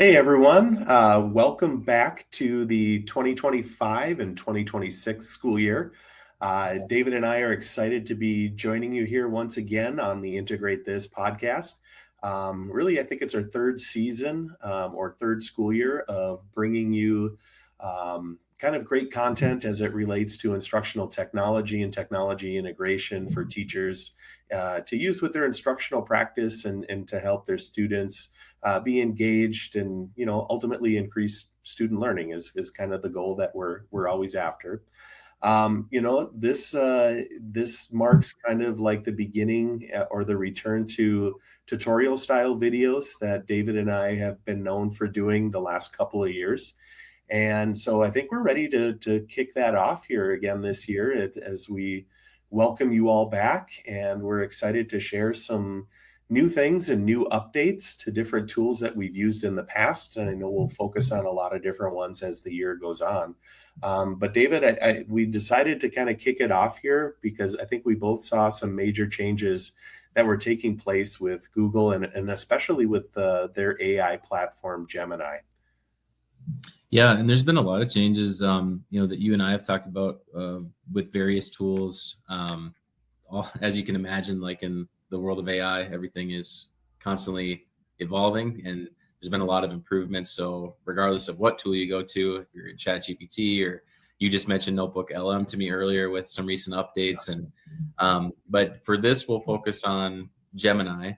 Hey everyone, welcome back to the 2025 and 2026 school year. David and I are excited to be joining you here once again on the Integrate This podcast. Really, I think it's our third season or third school year of bringing you kind of great content as it relates to instructional technology and technology integration for teachers to use with their instructional practice and to help their students be engaged and ultimately increase student learning is kind of the goal that we're always after. This marks kind of like the beginning or the return to tutorial style videos that David and I have been known for doing the last couple of years. And so I think we're ready to kick that off here again this year as we welcome you all back. And we're excited to share some new things and new updates to different tools that we've used in the past. And I know we'll focus on a lot of different ones as the year goes on. But David, we decided to kind of kick it off here because I think we both saw some major changes that were taking place with Google and especially with their AI platform, Gemini. Yeah, and there's been a lot of changes, that you and I have talked about with various tools. As you can imagine, like in the world of AI, everything is constantly evolving, and there's been a lot of improvements. So regardless of what tool you go to, if you're in ChatGPT or you just mentioned NotebookLM to me earlier with some recent updates, but for this, we'll focus on Gemini,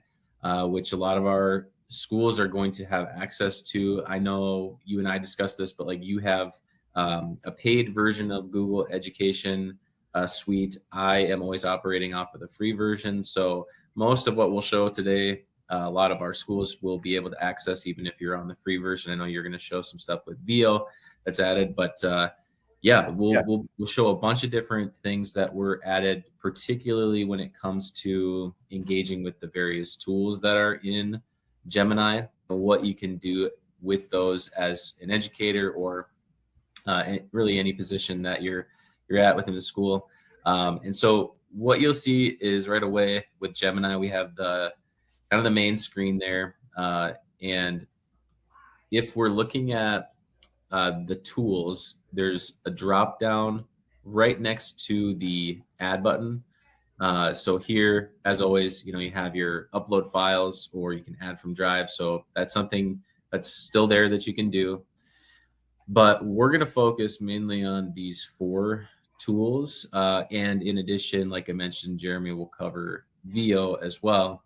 which a lot of our schools are going to have access to. I know you and I discussed this, but like you have a paid version of Google Education Suite. I am always operating off of the free version. So most of what we'll show today, a lot of our schools will be able to access, even if you're on the free version. I know you're going to show some stuff with VO that's added, but we'll show a bunch of different things that were added, particularly when it comes to engaging with the various tools that are in Gemini, what you can do with those as an educator or really any position that you're at within the school. And so what you'll see is right away with Gemini, we have the kind of the main screen there. And if we're looking at the tools, there's a drop down right next to the add button. So here, as always, you have your upload files or you can add from Drive. So that's something that's still there that you can do. But we're going to focus mainly on these four tools. And in addition, like I mentioned, Jeremy will cover VO as well.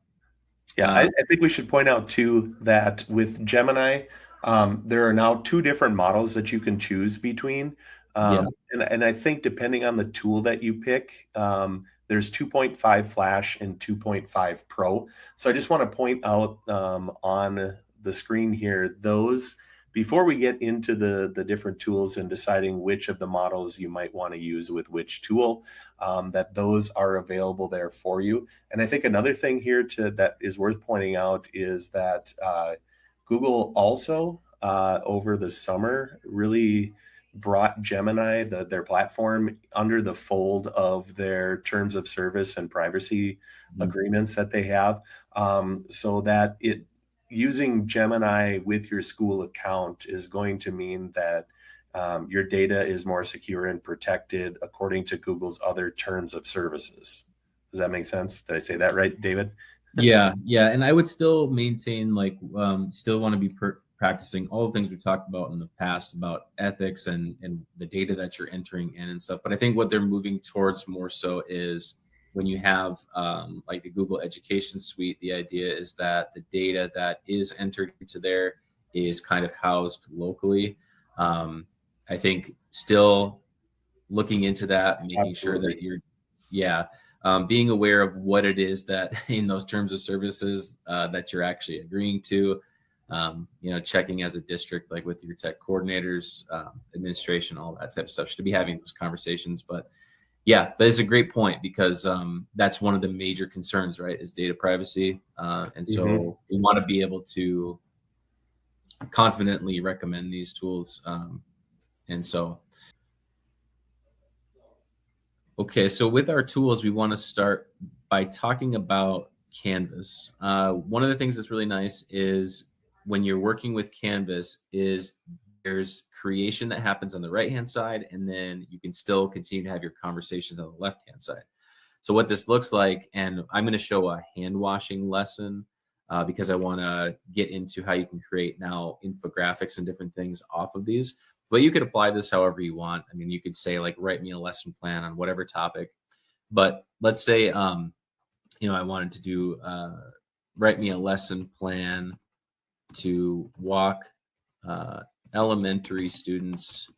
Yeah, I think we should point out too that with Gemini, there are now two different models that you can choose between. And I think depending on the tool that you pick, there's 2.5 Flash and 2.5 Pro. So I just want to point out on the screen here, those, before we get into the different tools and deciding which of the models you might want to use with which tool, that those are available there for you. And I think another thing here that is worth pointing out is that Google also over the summer really brought Gemini, their platform, under the fold of their terms of service and privacy agreements that they have, so that using Gemini with your school account is going to mean that your data is more secure and protected according to Google's other terms of services. Does that make sense? Did I say that right, David? Yeah. And I would still maintain, still want to be practicing all the things we've talked about in the past about ethics and the data that you're entering in and stuff. But I think what they're moving towards more so is when you have like the Google Education Suite, the idea is that the data that is entered into there is kind of housed locally. I think still looking into that, making sure that you're, being aware of what it is that in those terms of services that you're actually agreeing to, checking as a district, like with your tech coordinators, administration, all that type of stuff, should be having those conversations. But it's a great point because that's one of the major concerns, right, is data privacy. And so we want to be able to confidently recommend these tools. So with our tools, we want to start by talking about Canvas. One of the things that's really nice is when you're working with Canvas is there's creation that happens on the right-hand side, and then you can still continue to have your conversations on the left-hand side. So what this looks like, and I'm going to show a hand washing lesson because I want to get into how you can create now infographics and different things off of these. But you could apply this however you want. I mean, you could say like, write me a lesson plan on whatever topic. But let's say, you know, I wanted to do, write me a lesson plan to walk elementary students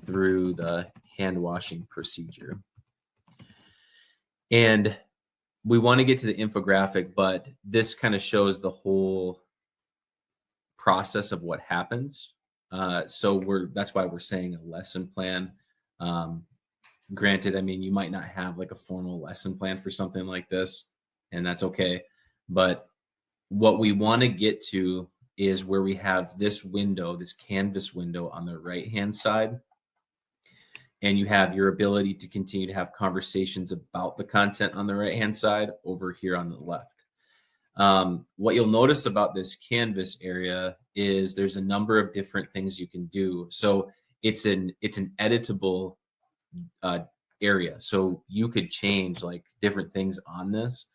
through the hand washing procedure. And we want to get to the infographic, but this kind of shows the whole process of what happens. So that's why we're saying a lesson plan. Granted, I mean, you might not have like a formal lesson plan for something like this, and that's okay. But what we want to get to is where we have this window, this canvas window on the right-hand side, and you have your ability to continue to have conversations about the content on the right-hand side over here on the left. What you'll notice about this canvas area is there's a number of different things you can do. So it's an editable area. So you could change like different things on this.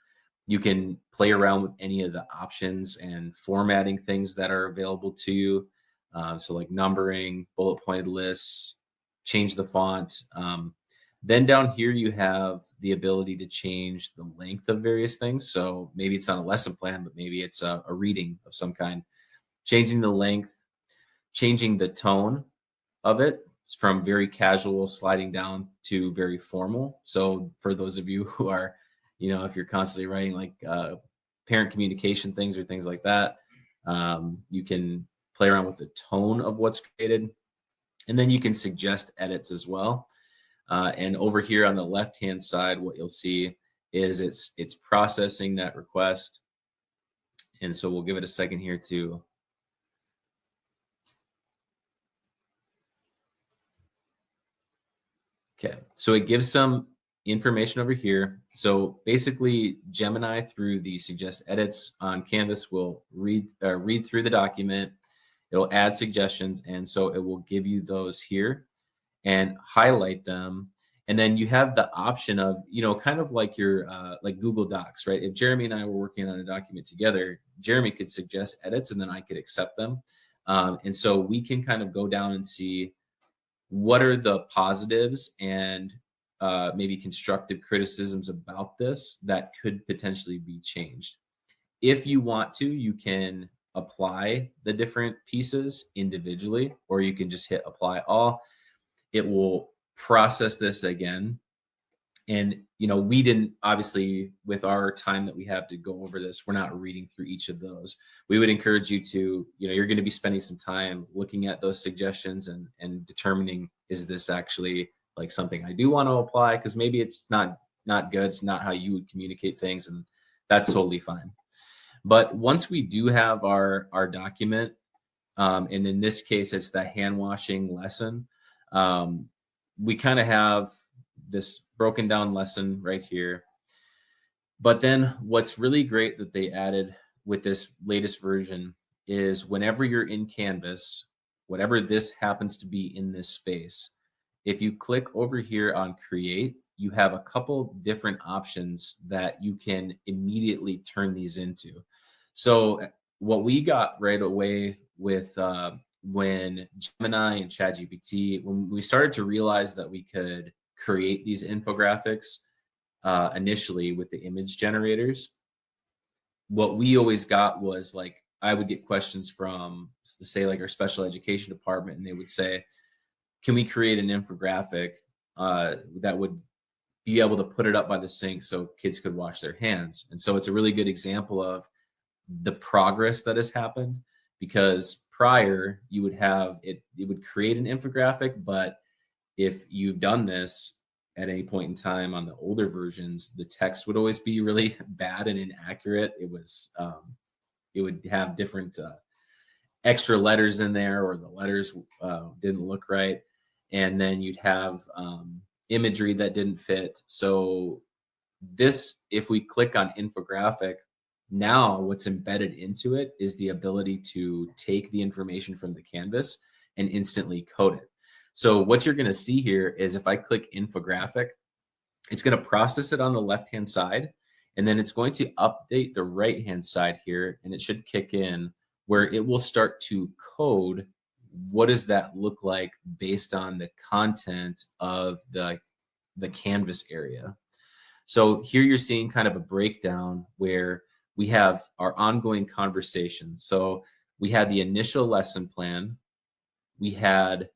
You can play around with any of the options and formatting things that are available to you. So like numbering, bullet pointed lists, change the font. Then down here, you have the ability to change the length of various things. So maybe it's not a lesson plan, but maybe it's a reading of some kind. Changing the length, changing the tone of it from very casual sliding down to very formal. So for those of you who are, you know, if you're constantly writing like parent communication things or things like that, you can play around with the tone of what's created. And then you can suggest edits as well. And over here on the left-hand side, what you'll see is it's processing that request. And so we'll give it a second here to okay, so it gives some information over here. So basically, Gemini through the suggest edits on Canvas will read through the document. It'll add suggestions, and so it will give you those here and highlight them. And then you have the option of, you know, kind of like your like Google Docs, right? If Jeremy and I were working on a document together, Jeremy could suggest edits, and then I could accept them. And so we can kind of go down and see what are the positives and maybe constructive criticisms about this that could potentially be changed. If you want to, you can apply the different pieces individually, or you can just hit apply all. It will process this again. And, you know, we didn't, obviously, with our time that we have to go over this, we're not reading through each of those. We would encourage you to, you know, you're going to be spending some time looking at those suggestions and determining, is this actually like something I do want to apply? Because maybe it's not good. It's not how you would communicate things, and that's totally fine. But once we do have our document, and in this case, it's the hand washing lesson, we kind of have this broken down lesson right here. But then what's really great that they added with this latest version is whenever you're in Canvas, whatever this happens to be in this space, if you click over here on create, you have a couple different options that you can immediately turn these into. So what we got right away with when Gemini and ChatGPT, when we started to realize that we could create these infographics initially with the image generators, what we always got was like, I would get questions from, say, like our special education department, and they would say, can we create an infographic that would be able to put it up by the sink so kids could wash their hands? And so it's a really good example of the progress that has happened, because prior you would have it would create an infographic, but if you've done this at any point in time on the older versions, the text would always be really bad and inaccurate. It would have different extra letters in there, or the letters didn't look right, and then you'd have imagery that didn't fit. So this, if we click on infographic, Now what's embedded into it is the ability to take the information from the canvas and instantly code it. So what you're going to see here is if I click Infographic, it's going to process it on the left-hand side, and then it's going to update the right-hand side here, and it should kick in where it will start to code what does that look like based on the content of the canvas area. So here you're seeing kind of a breakdown where we have our ongoing conversation. So we had the initial lesson plan, we had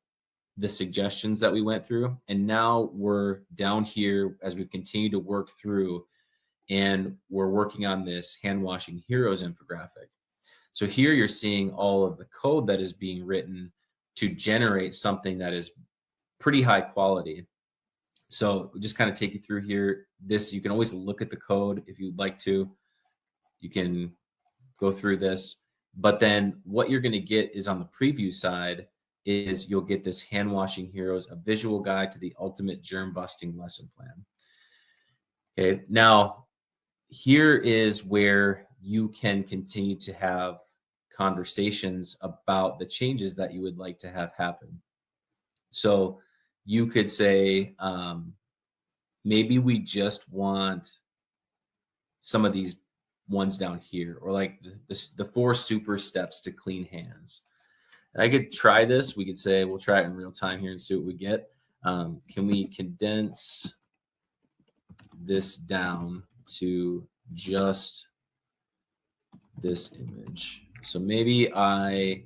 the suggestions that we went through, and now we're down here as we continue to work through, and we're working on this hand washing heroes infographic. So here you're seeing all of the code that is being written to generate something that is pretty high quality. So we'll just kind of take you through here. This, you can always look at the code if you'd like to. You can go through this, but then what you're going to get is on the preview side is you'll get this hand washing heroes, a visual guide to the ultimate germ busting lesson plan. Okay, now here is where you can continue to have conversations about the changes that you would like to have happen. So you could say, maybe we just want some of these ones down here, or like the 4 super steps to clean hands. And I could try this. We could say, we'll try it in real time here and see what we get. Can we condense this down to just this image? So maybe I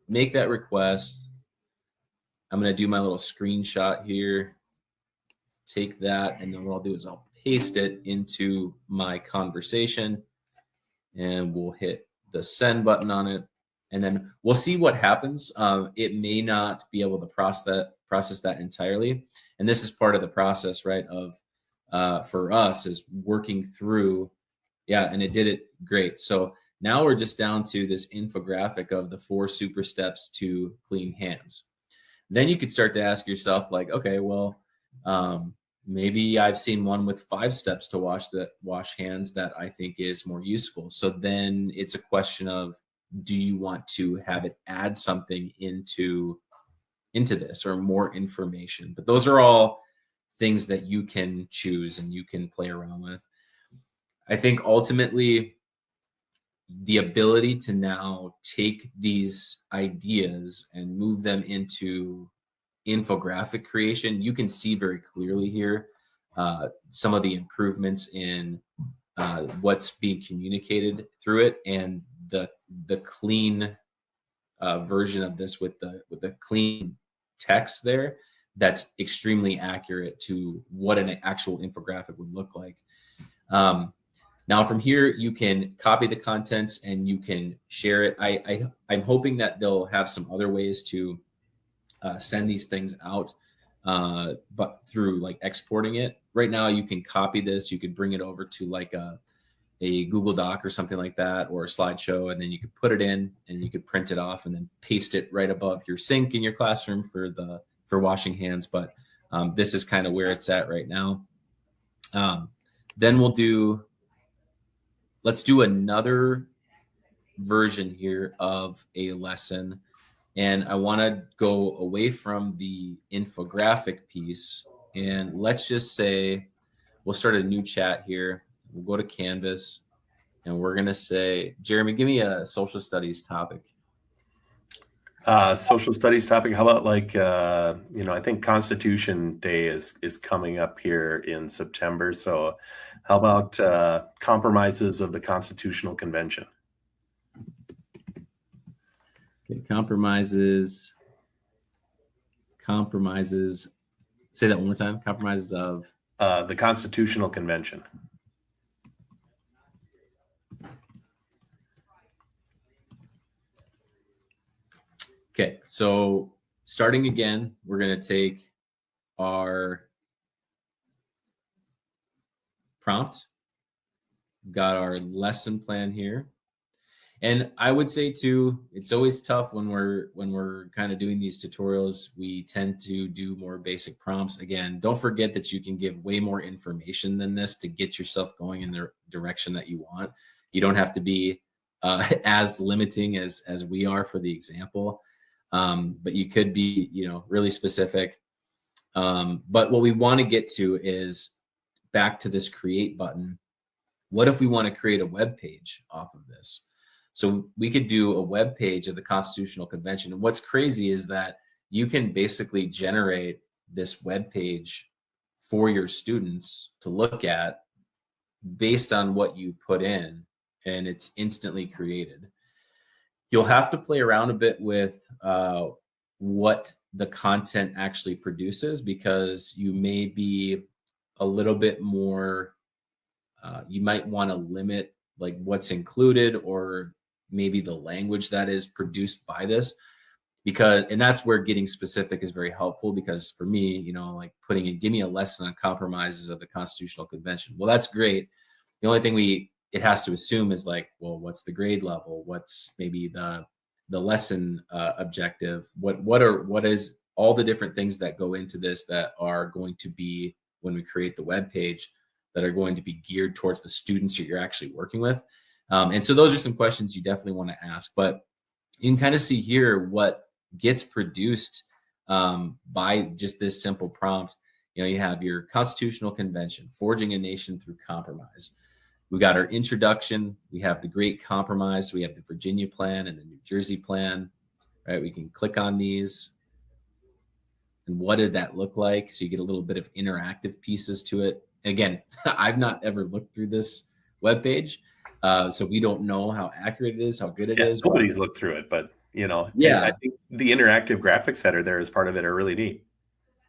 make that request. I'm going to do my little screenshot here, take that, and then what I'll do is I'll paste it into my conversation, and we'll hit the send button on it, and then we'll see what happens. It may not be able to process that entirely, and this is part of the process, right, of for us is working through. Yeah, and it did it great. So now we're just down to this infographic of the 4 super steps to clean hands. Then you could start to ask yourself, like, okay, well, maybe I've seen one with 5 steps to wash hands that I think is more useful. So then it's a question of, do you want to have it add something into this or more information? But those are all things that you can choose and you can play around with. I think ultimately the ability to now take these ideas and move them into infographic creation, you can see very clearly here some of the improvements in what's being communicated through it, and the clean version of this with the clean text there that's extremely accurate to what an actual infographic would look like. Now from here, you can copy the contents and you can share it. I'm hoping that they'll have some other ways to send these things out, but through like exporting it. Right now, you can copy this. You could bring it over to like a Google Doc or something like that, or a slideshow, and then you could put it in and you could print it off and then paste it right above your sink in your classroom for washing hands. But this is kind of where it's at right now. Then let's do another version here of a lesson. And I want to go away from the infographic piece, and let's just say we'll start a new chat here. We'll go to Canvas, and we're going to say, Jeremy, give me a social studies topic. Social studies topic. How about like, I think Constitution Day is coming up here in September. So how about compromises of the Constitutional Convention? Okay, compromises. Say that one more time. Compromises of the Constitutional Convention. Okay, so starting again, we're going to take our prompt. We've got our lesson plan here. And I would say too, it's always tough when we're kind of doing these tutorials. We tend to do more basic prompts. Again, don't forget that you can give way more information than this to get yourself going in the direction that you want. You don't have to be as limiting as we are for the example, but you could be, really specific. But what we want to get to is back to this create button. What if we want to create a web page off of this? So we could do a web page of the Constitutional Convention. And what's crazy is that you can basically generate this web page for your students to look at based on what you put in, and it's instantly created. You'll have to play around a bit with what the content actually produces, because you may be a little bit more, you might want to limit like what's included, or maybe the language that is produced by this, because, and that's where getting specific is very helpful, because for me, like putting in, give me a lesson on compromises of the Constitutional Convention. Well, that's great. The only thing it has to assume is like, well, what's the grade level? What's maybe the lesson objective? What is all the different things that go into this that are going to be, when we create the web page, that are going to be geared towards the students that you're actually working with. And so those are some questions you definitely want to ask, but you can kind of see here what gets produced by just this simple prompt. You have your Constitutional Convention, forging a nation through compromise. We got our introduction. We have the Great Compromise. We have the Virginia Plan and the New Jersey Plan, right? We can click on these. And what did that look like? So you get a little bit of interactive pieces to it. And again, I've not ever looked through this web page, so we don't know how accurate it is, how good it is. Nobody's looked through it, but yeah, I think the interactive graphics that are there as part of it are really neat.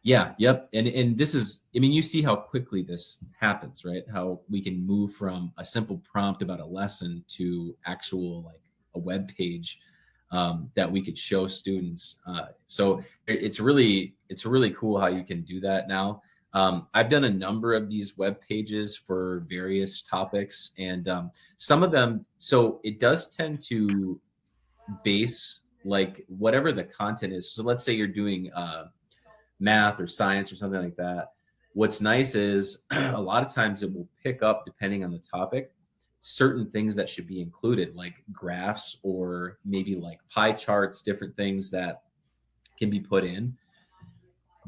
Yeah, yep. And this is, you see how quickly this happens, right? How we can move from a simple prompt about a lesson to actual like a web page that we could show students. So it's really cool how you can do that now. I've done a number of these web pages for various topics, and some of them, so it does tend to base like whatever the content is. So let's say you're doing math or science or something like that. What's nice is a lot of times it will pick up, depending on the topic, certain things that should be included, like graphs or maybe like pie charts, different things that can be put in.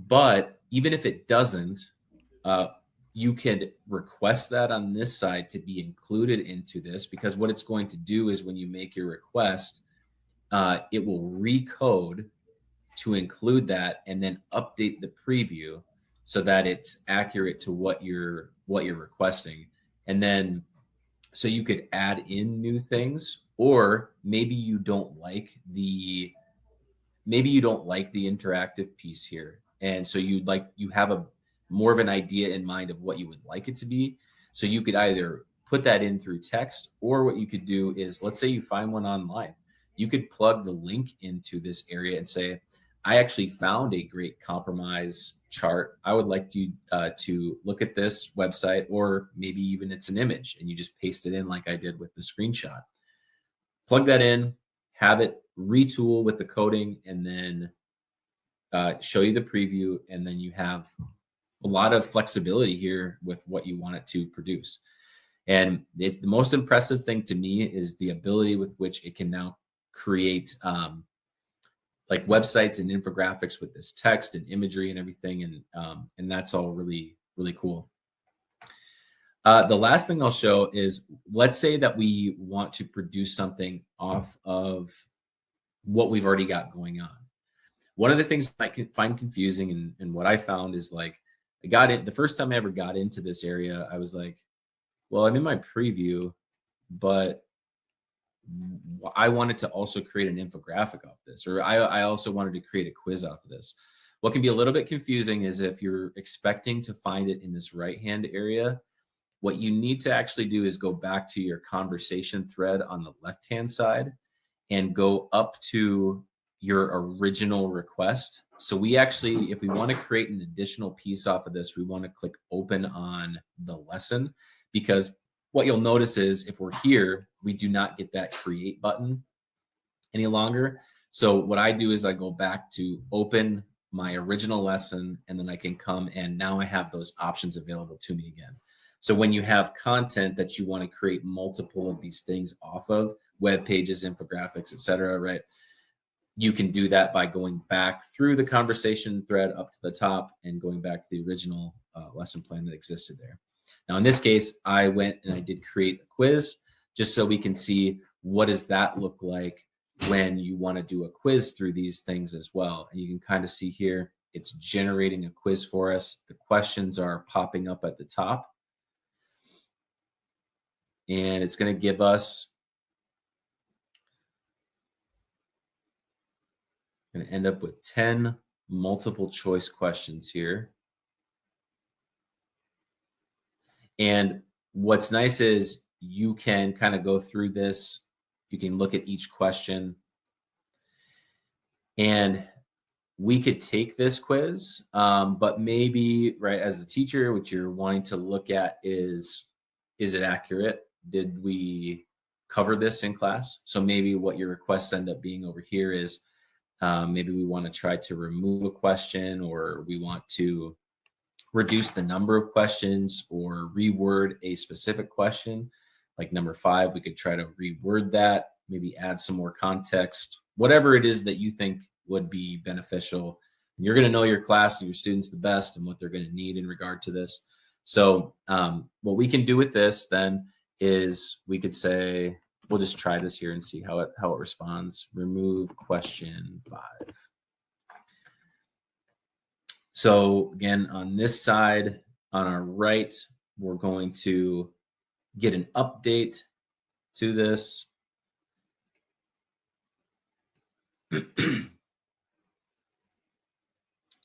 But even if it doesn't, you can request that on this side to be included into this, because what it's going to do is when you make your request, it will recode to include that and then update the preview so that it's accurate to what you're requesting. And then so you could add in new things, or maybe you don't like the interactive piece here, and so you have a more of an idea in mind of what you would like it to be. So you could either put that in through text, or what you could do is, let's say you find one online, you could plug the link into this area and say, I actually found a great compromise chart. I would like you to look at this website, or maybe even it's an image and you just paste it in like I did with the screenshot. Plug that in, have it retool with the coding, and then show you the preview. And then you have a lot of flexibility here with what you want it to produce. And it's the most impressive thing to me is the ability with which it can now create like websites and infographics with this text and imagery and everything. And that's all really, really cool. The last thing I'll show is, let's say that we want to produce something off of what we've already got going on. One of the things I can find confusing, and what I found is, like, the first time I ever got into this area, I was like, well, I'm in my preview, but I wanted to also create an infographic off this, or I also wanted to create a quiz off of this. What can be a little bit confusing is if you're expecting to find it in this right-hand area, what you need to actually do is go back to your conversation thread on the left-hand side and go up to your original request. So we actually, if we want to create an additional piece off of this, we want to click open on the lesson, because what you'll notice is if we're here, we do not get that create button any longer. So what I do is I go back to open my original lesson, and then I can come, and now I have those options available to me again. So when you have content that you want to create multiple of these things off of, web pages, infographics, etc., right? You can do that by going back through the conversation thread up to the top and going back to the original lesson plan that existed there. Now, in this case, I went and I did create a quiz just so we can see what does that look like when you want to do a quiz through these things as well. And you can kind of see here, it's generating a quiz for us. The questions are popping up at the top. And it's going to give us, going to end up with 10 multiple choice questions here. And what's nice is you can kind of go through this. You can look at each question. And we could take this quiz, but maybe, right, as the teacher, what you're wanting to look at is it accurate? Did we cover this in class? So maybe what your requests end up being over here is maybe we want to try to remove a question, or we want to reduce the number of questions or reword a specific question. Like number 5, we could try to reword that, maybe add some more context, whatever it is that you think would be beneficial. And you're going to know your class and your students the best and what they're going to need in regard to this. So what we can do with this then is we could say, we'll just try this here and see how it responds. Remove question 5. So again, on this side, on our right, we're going to get an update to this. And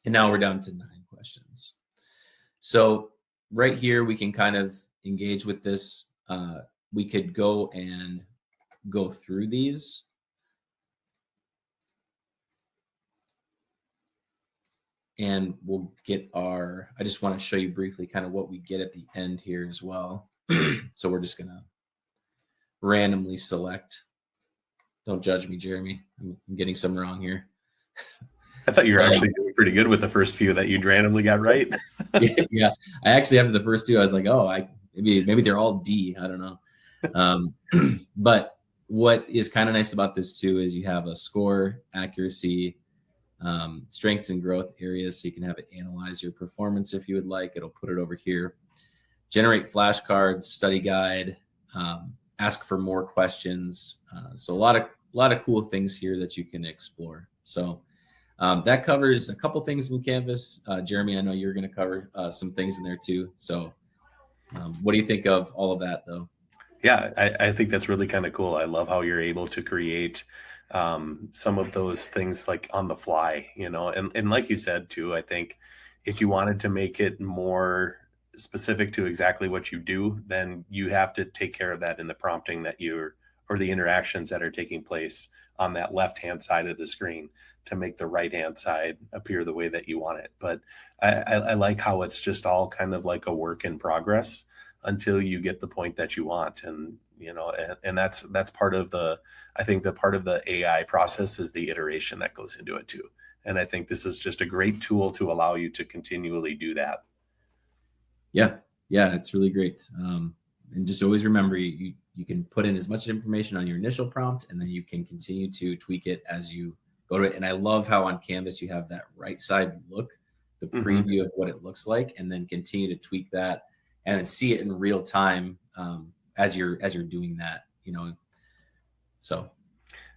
now we're down to 9 questions. So right here, we can kind of engage with this. We could go through these. And we'll get I just want to show you briefly kind of what we get at the end here as well. So we're just going to randomly select. Don't judge me, Jeremy. I'm getting some wrong here. I thought you were actually doing pretty good with the first few that you randomly got right. Yeah, I actually, after the first 2, I was like, oh, maybe they're all D. I don't know. But what is kind of nice about this too is you have a score, accuracy, strengths and growth areas, so you can have it analyze your performance if you would like. It'll put it over here. Generate flashcards, study guide, ask for more questions. So a lot of cool things here that you can explore. So that covers a couple things in Canvas. Jeremy, I know you're going to cover some things in there too. So what do you think of all of that, though? Yeah, I think that's really kind of cool. I love how you're able to create some of those things like on the fly, and like you said too, I think if you wanted to make it more specific to exactly what you do, then you have to take care of that in the prompting or the interactions that are taking place on that left-hand side of the screen to make the right-hand side appear the way that you want it. But I like how it's just all kind of like a work in progress until you get the point that you want. And, and that's part of I think the part of the AI process is the iteration that goes into it too. And I think this is just a great tool to allow you to continually do that. Yeah, it's really great. And just always remember, you can put in as much information on your initial prompt, and then you can continue to tweak it as you go to it. And I love how on Canvas you have that right side look, the preview of what it looks like, and then continue to tweak that and see it in real time as you're doing that, So.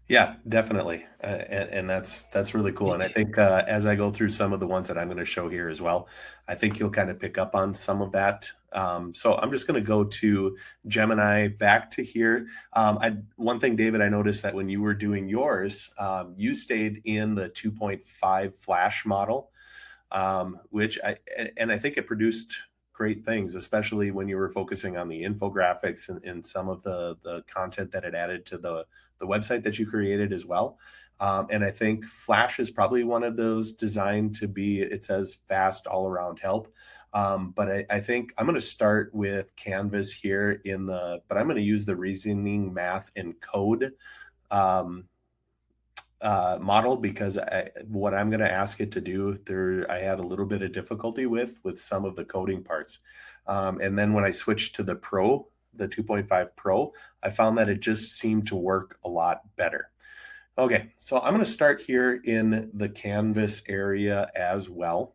Yeah, definitely. And that's really cool. And I think as I go through some of the ones that I'm going to show here as well, I think you'll kind of pick up on some of that. So I'm just going to go to Gemini back to here. One thing, David, I noticed that when you were doing yours, you stayed in the 2.5 Flash model, which I think it produced great things, especially when you were focusing on the infographics and some of the content that it added to the website that you created as well. And I think Flash is probably one of those designed to be, it says fast all around help. But I think I'm going to start with Canvas here but I'm going to use the reasoning, math, and code model because what I'm going to ask it to do I had a little bit of difficulty with some of the coding parts. And then when I switched to the 2.5 Pro, I found that it just seemed to work a lot better. Okay, so I'm going to start here in the Canvas area as well.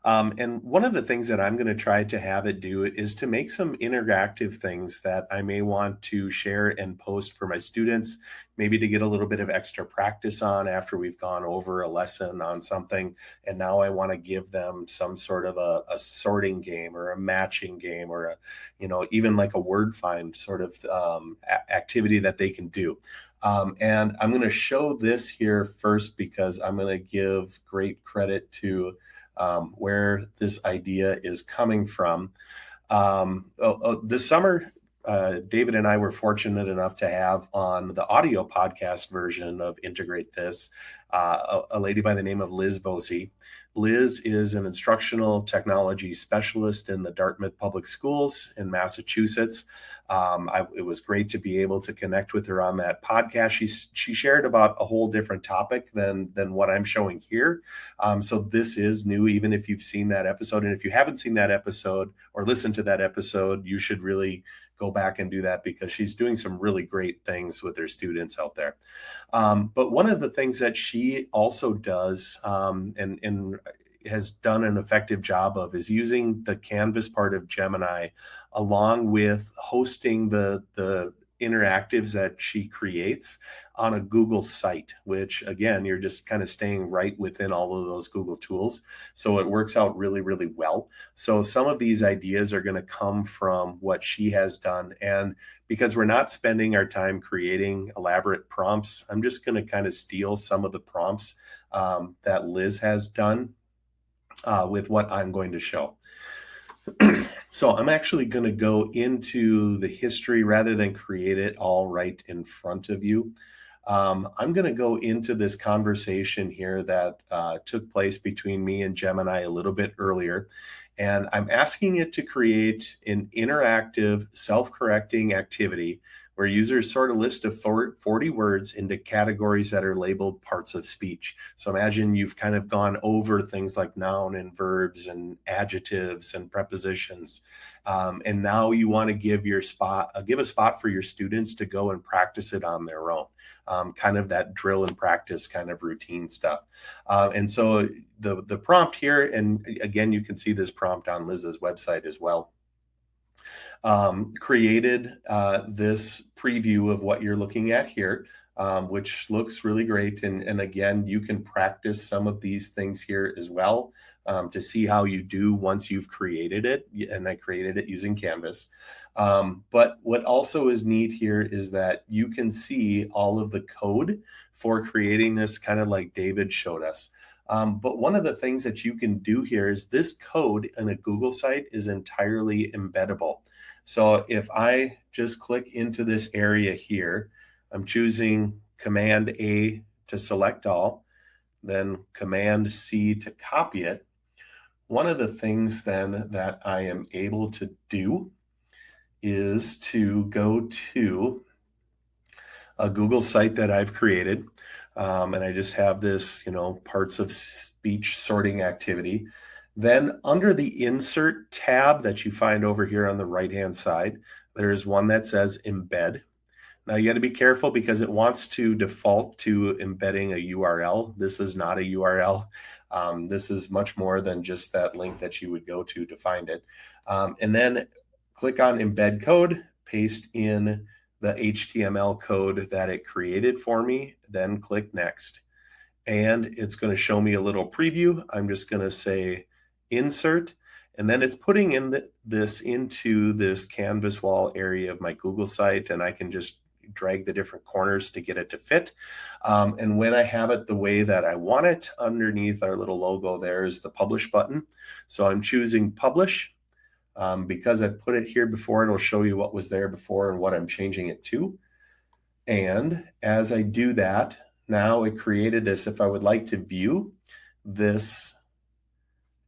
And one of the things that I'm going to try to have it do is to make some interactive things that I may want to share and post for my students, maybe to get a little bit of extra practice on after we've gone over a lesson on something. And now I want to give them some sort of a sorting game or a matching game or even like a word find sort of activity that they can do. And I'm going to show this here first because I'm going to give great credit to where this idea is coming from. This summer, David and I were fortunate enough to have on the audio podcast version of Integrate This, a lady by the name of Liz Voci. Liz is an instructional technology specialist in the Dartmouth Public Schools in Massachusetts. It was great to be able to connect with her on that podcast. She shared about a whole different topic than what I'm showing here. So this is new, even if you've seen that episode. And if you haven't seen that episode or listened to that episode, you should really go back and do that because she's doing some really great things with her students out there. But one of the things that she also does and has done an effective job of is using the Canvas part of Gemini along with hosting the interactives that she creates on a Google site, which again, you're just kind of staying right within all of those Google tools. So it works out really, really well. So some of these ideas are going to come from what she has done. And because we're not spending our time creating elaborate prompts, I'm just going to kind of steal some of the prompts that Liz has done with what I'm going to show. So I'm actually going to go into the history rather than create it all right in front of you. I'm going to go into this conversation here that took place between me and Gemini a little bit earlier. And I'm asking it to create an interactive, self-correcting activity where users sort of list of 40 words into categories that are labeled parts of speech. So imagine you've kind of gone over things like noun and verbs and adjectives and prepositions. And now you want to give a spot for your students to go and practice it on their own. Kind of that drill and practice kind of routine stuff. And so the prompt here, and again, you can see this prompt on Liz's website as well, created this preview of what you're looking at here, which looks really great. And again, you can practice some of these things here as well to see how you do once you've created it. And I created it using Canvas. But what also is neat here is that you can see all of the code for creating this, kind of like David showed us. But one of the things that you can do here is this code in a Google site is entirely embeddable. So if I just click into this area here, I'm choosing Command A to select all, then Command C to copy it. One of the things then that I am able to do is to go to a Google site that I've created. And I just have this, parts of speech sorting activity. Then under the Insert tab that you find over here on the right-hand side, there is one that says Embed. Now you got to be careful because it wants to default to embedding a URL. This is not a URL. This is much more than just that link that you would go to find it. And then click on Embed Code, paste in the HTML code that it created for me, then click Next. And it's going to show me a little preview. I'm just going to say Insert, and then it's putting in this into this canvas wall area of my Google site, and I can just drag the different corners to get it to fit. And when I have it the way that I want it, underneath our little logo, there's the Publish button. So I'm choosing Publish. Because I put it here before, it'll show you what was there before and what I'm changing it to. And as I do that, now it created this. If I would like to view this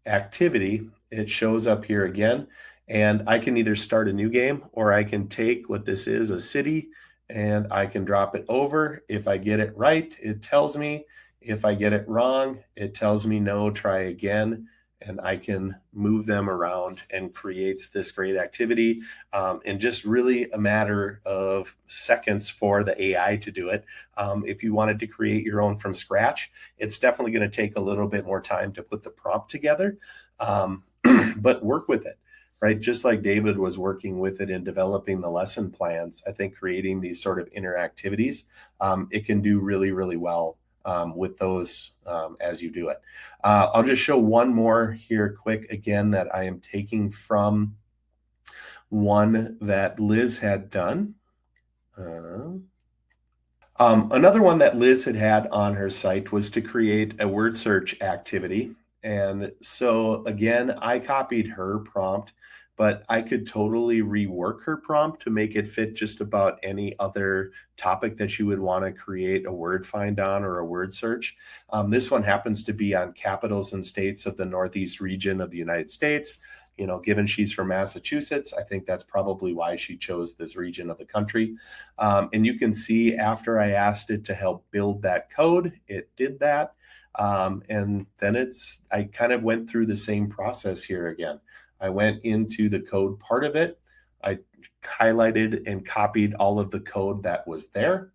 activity, it shows up here again. And I can either start a new game or I can take what this is, a city, and I can drop it over. If I get it right, it tells me. If I get it wrong, it tells me no, try again. And I can move them around and creates this great activity in just really a matter of seconds for the AI to do it. If you wanted to create your own from scratch, it's definitely going to take a little bit more time to put the prompt together, but work with it. Right, just like David was working with it in developing the lesson plans, I think creating these sort of interactivities, it can do really, really well with those as you do it. I'll just show one more here quick, again, that I am taking from one that Liz had done. Another one that Liz had on her site was to create a word search activity. And so again, I copied her prompt, but I could totally rework her prompt to make it fit just about any other topic that you would want to create a word find on or a word search. This one happens to be on capitals and states of the Northeast region of the United States. You know, given she's from Massachusetts, I think that's probably why she chose this region of the country. And you can see after I asked it to help build that code, it did that. And then I kind of went through the same process here again. I went into the code part of it. I highlighted and copied all of the code that was there.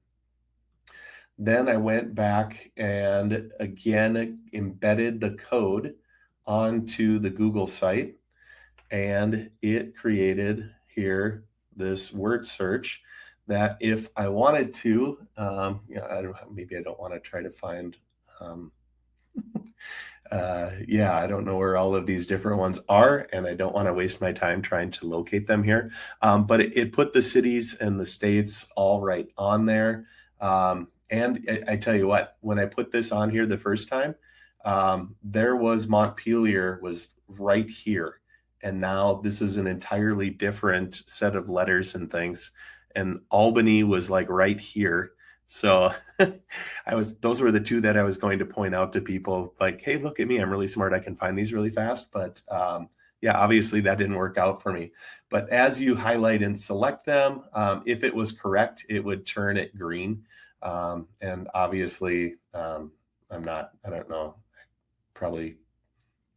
Then I went back and again embedded the code onto the Google site, and it created here this word search that if I wanted to, maybe I don't want to try to find, I don't know where all of these different ones are, and I don't want to waste my time trying to locate them here. But it put the cities and the states all right on there. And I tell you what, when I put this on here the first time, there was Montpelier was right here. And now this is an entirely different set of letters and things. And Albany was like right here. So those were the two that I was going to point out to people, like, hey, look at me, I'm really smart, I can find these really fast. But obviously that didn't work out for me. But as you highlight and select them, if it was correct, it would turn it green. And obviously I don't know, probably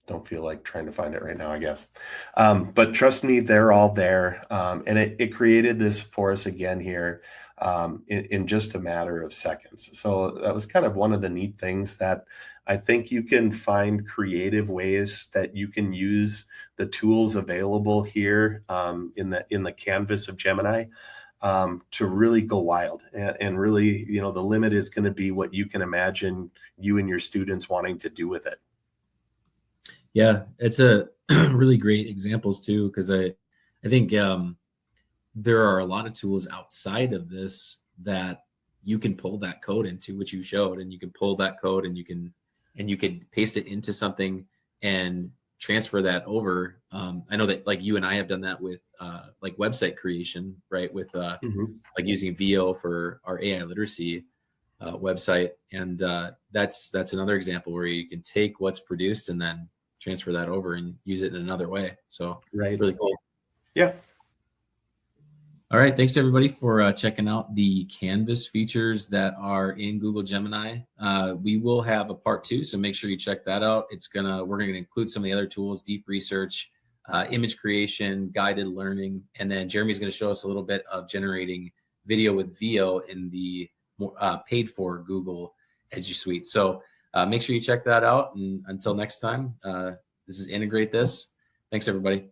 don't feel like trying to find it right now, I guess. But trust me, they're all there. And it created this for us again here in just a matter of seconds. So that was kind of one of the neat things that I think you can find creative ways that you can use the tools available here in the canvas of Gemini to really go wild. And really, the limit is going to be what you can imagine you and your students wanting to do with it. Yeah, it's a really great examples too, because I think there are a lot of tools outside of this that you can pull that code into, which you showed, and you can pull that code and you can paste it into something and transfer that over. I know that like you and I have done that with like website creation, right? With like using VO for our AI literacy website, and that's another example where you can take what's produced and then transfer that over and use it in another way. So really cool. Yeah. All right. Thanks everybody for checking out the Canvas features that are in Google Gemini. We will have a part 2, so make sure you check that out. We're going to include some of the other tools, deep research, image creation, guided learning, and then Jeremy's going to show us a little bit of generating video with VO in the paid for Google Edu Suite. So make sure you check that out. And until next time, this is Integrate This. Thanks, everybody.